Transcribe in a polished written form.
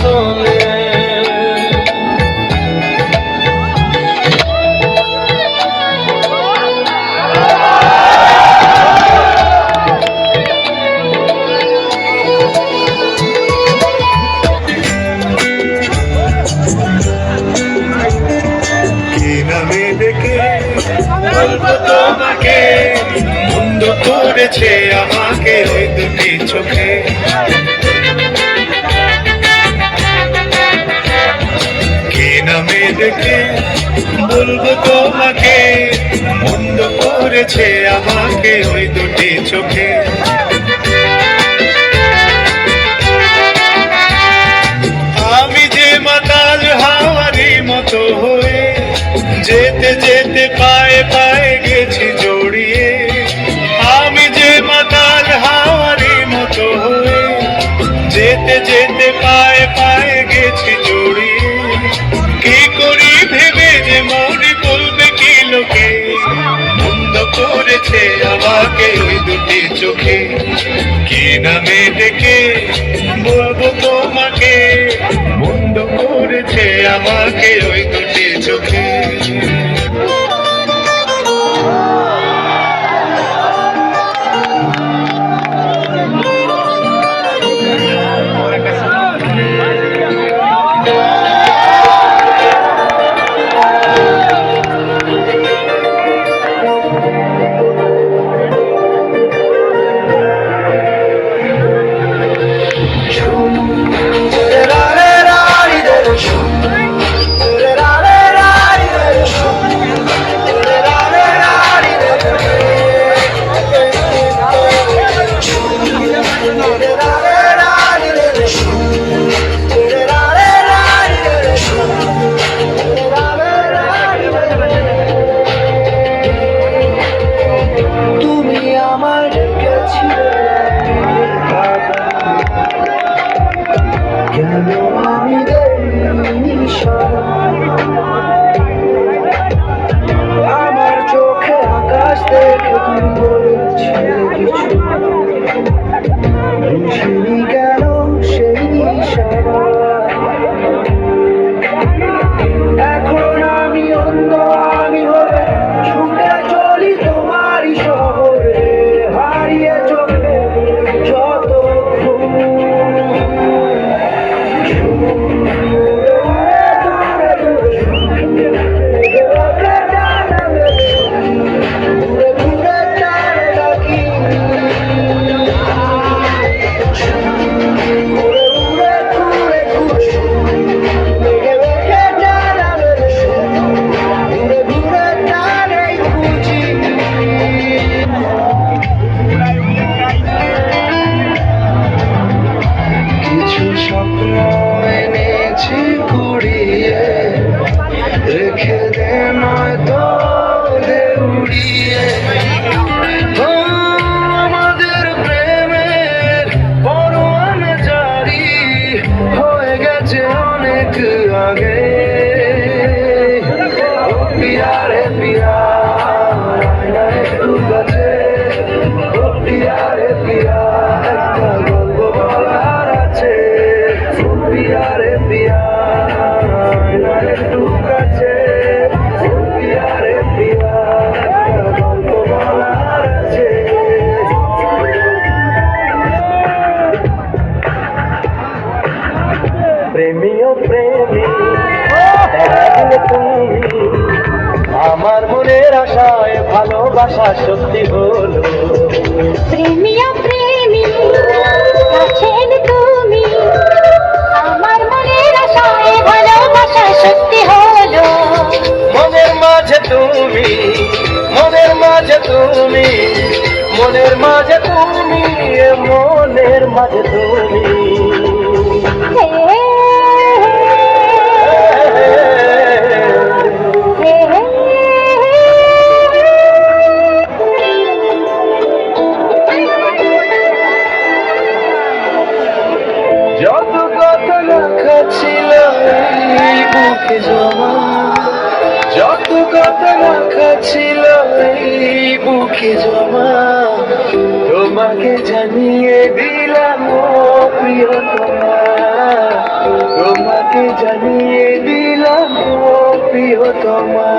তোলে। বলবো তোমাকে বন্ধ করেছে আমাকে ওই দুটি চোখে। কি নামে ডেকে বলবো তোমাকে বন্ধ করেছে আমাকে ওই দুটি চোখে। আমি যে মাতাল হাওয়ারি মতো হয়ে যেতে যেতে পায়ে পায়ে গেছি জড়িয়ে। আমি যে মাতাল হাওয়ারি মতো হয়ে যেতে যেতে পায়ে পায়ে গেছি জড়িয়ে। কি করি ভেবে যে মরি বলবে কি লোকে বন্ধ করেছে আমাকে ওই দুটি চোখে। কি নামে ডেকে বলবো তোমাকে বন্ধ করেছে আমাকে ওই দুটি চোখে। আমার চোখে আকাশ দেখে তুমি বলেছিলে কিছু বুঝিনি কেন সেই ইশারা। এখন আমি অন্ধ আমি হয়ে ছুটে চলি তোমারই শহরে হারিয়ে চোখে যত রেখে দে নয়তো উড়িয়ে। আমাদের প্রেমের পরোয়ানা জারি হয়ে গেছে অনেক আগে। পিয়া রে পিয়া একটু কাছে, পিয়া রে পিয়া একটা গল্প বলার আছে। পিয়া রে পিয়া একটু কাছে, পিয়া রে পিয়া একটা গল্প বলার আছে। প্রেমী ও প্রেমী তুমি আমার মনের আশায় ভালোবাসা সত্যি হলো। প্রেমী ও প্রেমী আছেন তুমি আমার মনের আশায় ভালোবাসা সত্যি হলো। মনের মাঝে তুমি মনের মাঝে তুমি মনের মাঝে তুমি মনের মাঝে তুমি। যত কথা লেখা ছিল এই বুকে জমা, যত কথা লেখা ছিল এই বুকে জমা, তোমাকে জানিয়ে দিলাম ও প্রিয়তমা। আমার